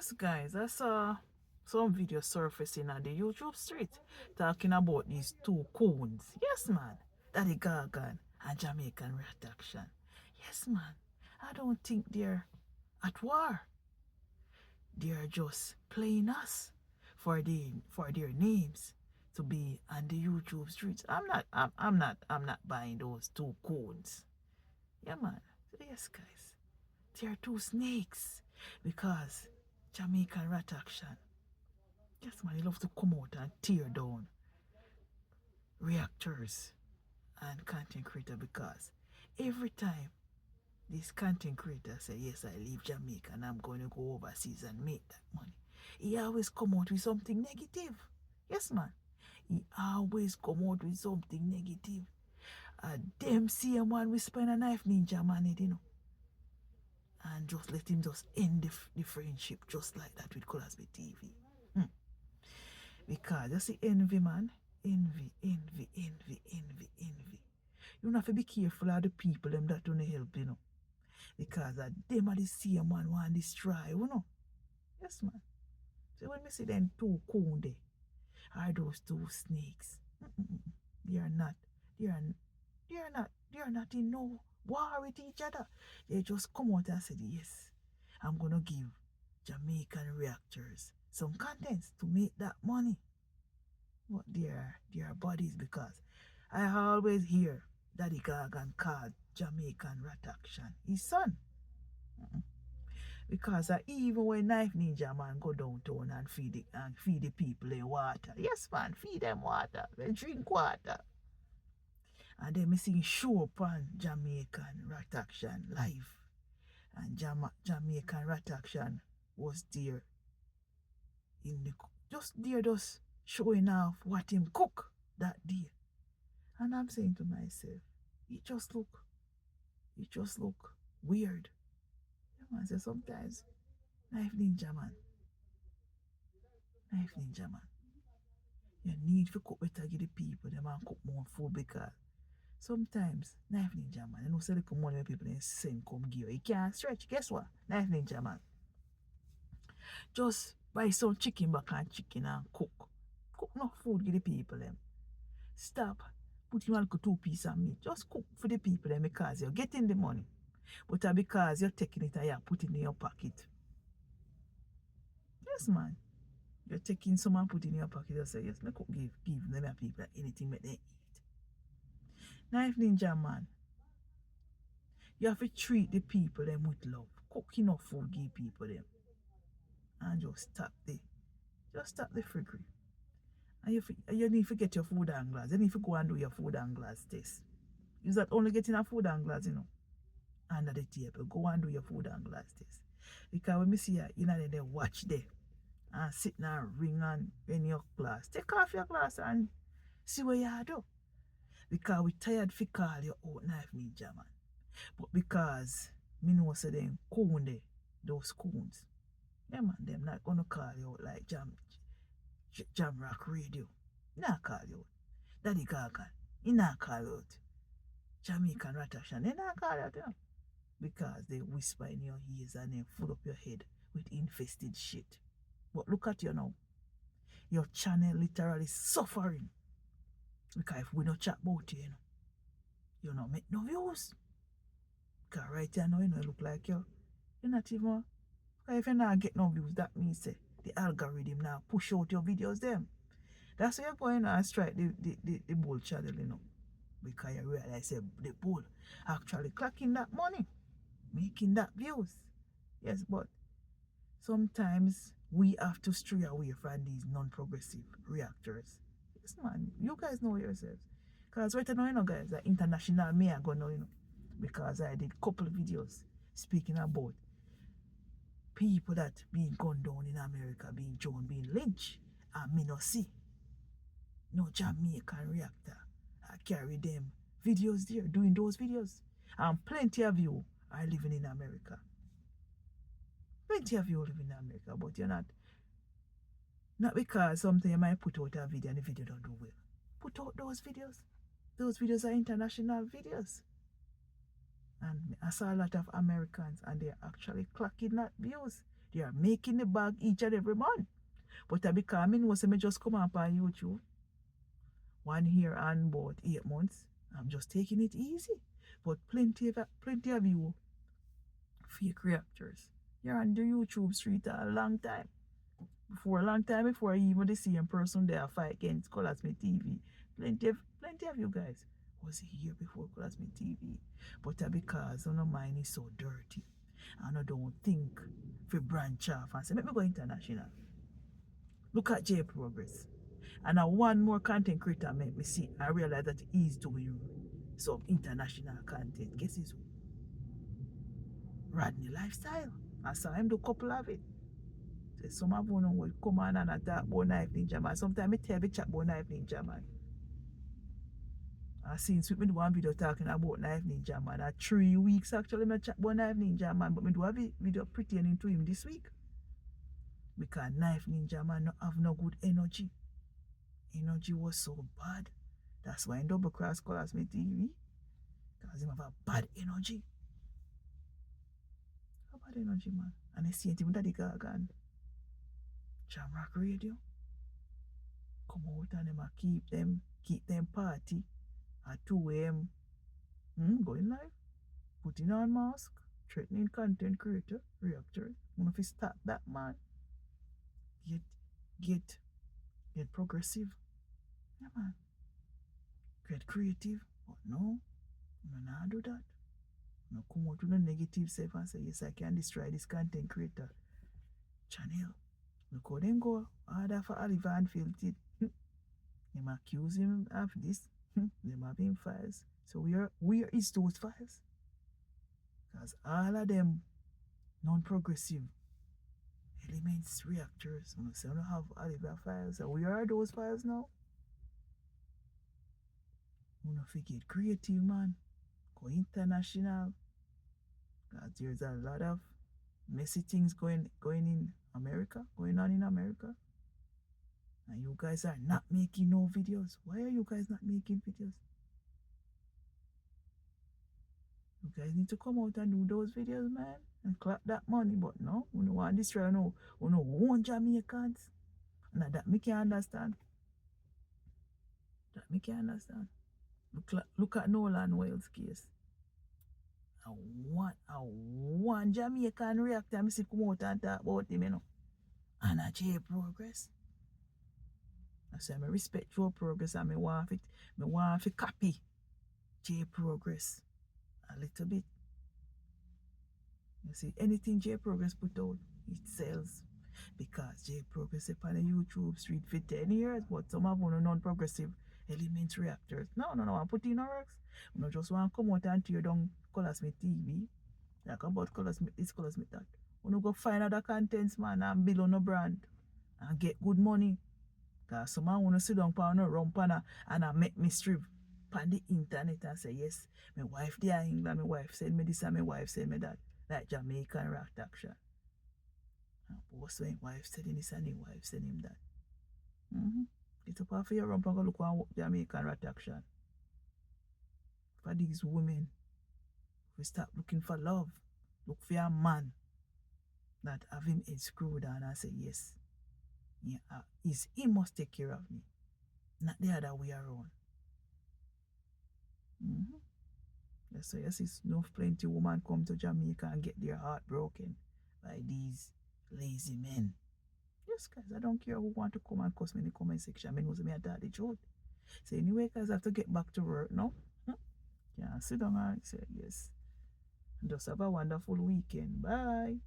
Yes, guys, I saw some video surfacing on the YouTube street talking about these two coons. Yes, man. That the gargon and Jamaican rataction. Yes, man. I don't think they're at war. They're just playing us for their names to be on the YouTube streets. I'm not buying those two coons. Yeah, man. Yes, guys. They're two snakes because Jamaican rat action. Yes, man, he love to come out and tear down reactors and content creator because every time this content creator say, yes, I leave Jamaica and I'm going to go overseas and make that money, he always come out with something negative. Yes, man. He always come out with something negative. Them same one we spend a knife ninja man, you know. And just let him just end the friendship just like that with Cosby TV. Because you see envy, man. Envy. You don't have to be careful of the people them that don't help, you know. Because them are the same man want to destroy, you know. Yes, man. So when we see them two coon there, are those two snakes. They are not in no war with each other. They just come out and say, yes, I'm gonna give Jamaican reactors some contents to make that money. But their bodies, because I always hear Daddy Gargan called Jamaican rataction his son. Because even when Knife Ninja man go downtown and feed the people in water. Yes, man, feed them water. They drink water. And then me sing show up on Jamaican rataction live. And Jamaican rataction was there in the just showing off what him cook that day. And I'm saying to myself, it just look weird. You know, so sometimes Knife Ninja man, you need to cook better give the people them and cook more food because sometimes Knife Ninja man, you know, say the money when people send come give you. You can't stretch. Guess what? Knife Ninja man. Just buy some chicken back and chicken and cook. Cook enough food give the people them. Stop putting one 2 pieces of meat. Just cook for the people them because you're getting the money. But because you're taking it and you're putting it in your pocket. Yes, man. You're taking some and putting it in your pocket. You say, yes, me cook give them people anything that they eat. Knife Ninja man. You have to treat the people them with love. Cook enough food give people them. And just stop the frickery. And you need to get your food and glass. You need to go and do your food and glass test. Is that only getting a food and glass, you know, under the table? Go and do your food and glass test. Because when we see you know, they watch there and sit and ring on in your class, take off your glass and see what you do. Because we tired to call you out Knife Ninja man. But because me know say them coon there, those coons. Yeah man, them not gonna call you out like Jam Rock Radio. Not call you out. Daddy Gargan, he not call you out. Jamaican rataction, they not call you out, you know. Because they whisper in your ears and then fill up your head with infested shit. But look at you now. Your channel literally suffering. Because if we don't chat about you, you don't make no views. Because right here now, you know, you look like you're not even. Because if you not get no views, that means the algorithm now push out your videos them. That's why you're going and strike the bull channel, you know. Because you realize the bull actually clocking that money, making that views. Yes, but sometimes we have to stray away from these non-progressive reactors. Yes, man. You guys know yourselves. Because right now, you know, guys, the international me are going to, you know, because I did a couple of videos speaking about people that being gunned down in America, being John, being lynched, and me not see no Jamaican reactor. I carry them videos there, doing those videos. And plenty of you are living in America. Plenty of you live in America, but you're not because something you might put out a video and the video don't do well. Put out those videos. Those videos are international videos. And I saw a lot of Americans and they're actually clocking that views. They are making the bag each and every month. But I because I know me just come up on YouTube 1 year and about 8 months. I'm just taking it easy. But plenty of you fake reactors. You're on the YouTube street a long time. For a long time before even the same person there fight against Colors Me TV. Plenty of you guys was here before Colors Me TV. But because your mind is so dirty. And I don't think for branch off and say, let me go international. Look at J Progress. And now one more content creator make me see. I realize that he's doing some international content. Guess who? Rodney Lifestyle. I saw him do a couple of it. So some of you will come on and attack about Knife Ninja Man. Sometimes I tell you chat about Knife Ninja Man. I seen me do one video talking about Knife Ninja Man. 3 weeks actually I chat about Knife Ninja Man, but I do a video pertaining to him this week. Because Knife Ninja Man no have no good energy. Energy was so bad. That's why I double cross Colors Me TV. Because he have a bad energy. A bad energy, man. And I see it with the gargon. Jamrock Radio. Come out and them keep them party at 2 a.m. Going live. Putting on mask. Threatening content creator. Reactor. You know if you stop that, man. Get progressive. Yeah, man. Get creative. But no. You not do that. No come out to the negative self and say, yes, I can destroy this content creator channel. Look how them go. Order for Oliver and Filthy. Them accuse him of this. Them have him files. So where is those files? Because all of them non-progressive elements, reactors. So I don't have Oliver files. So where are those files now? You don't forget creative, man. Go international. Because there's a lot of messy things going on in America. And you guys are not making no videos. Why are you guys not making videos? You guys need to come out and do those videos, man. And clap that money. But no, we don't want this right now. We don't want Jamaicans. And that me can't understand. Look at Nolan Wales case. I want Jamaican reactor. I see come out and talk about him, you know. And a J Progress. I say I respect your progress and I want to copy J Progress a little bit. You see, anything J Progress put out, it sells. Because J Progress is on the YouTube street for 10 years, but some of them are non-progressive element reactors. No, I'm putting no works. I just want to come out and tear down Colors Me TV. Like about Colors Me this, Colors Me that. I go find other contents, man, and build on a brand and get good money. Because some man want to sit down on a rump and make me strip on the internet and say, yes, my wife there in England, my wife send me this and my wife send me that. Like Jamaican rataction. Also, my wife said this and his wife said him that. Get up off your rump and go look at Jamaican rataction. For these women, we start looking for love. Look for a man that have him head screwed on and say, yes, he must take care of me. Not the other way around. Yes, so you see, plenty women come to Jamaica and get their heart broken by these lazy men. Yes, guys, I don't care who want to come and cuss me in the comment section. I know me I tell the truth. So anyway, guys, I have to get back to work now. Yeah, sit down and say yes. Just have a wonderful weekend. Bye.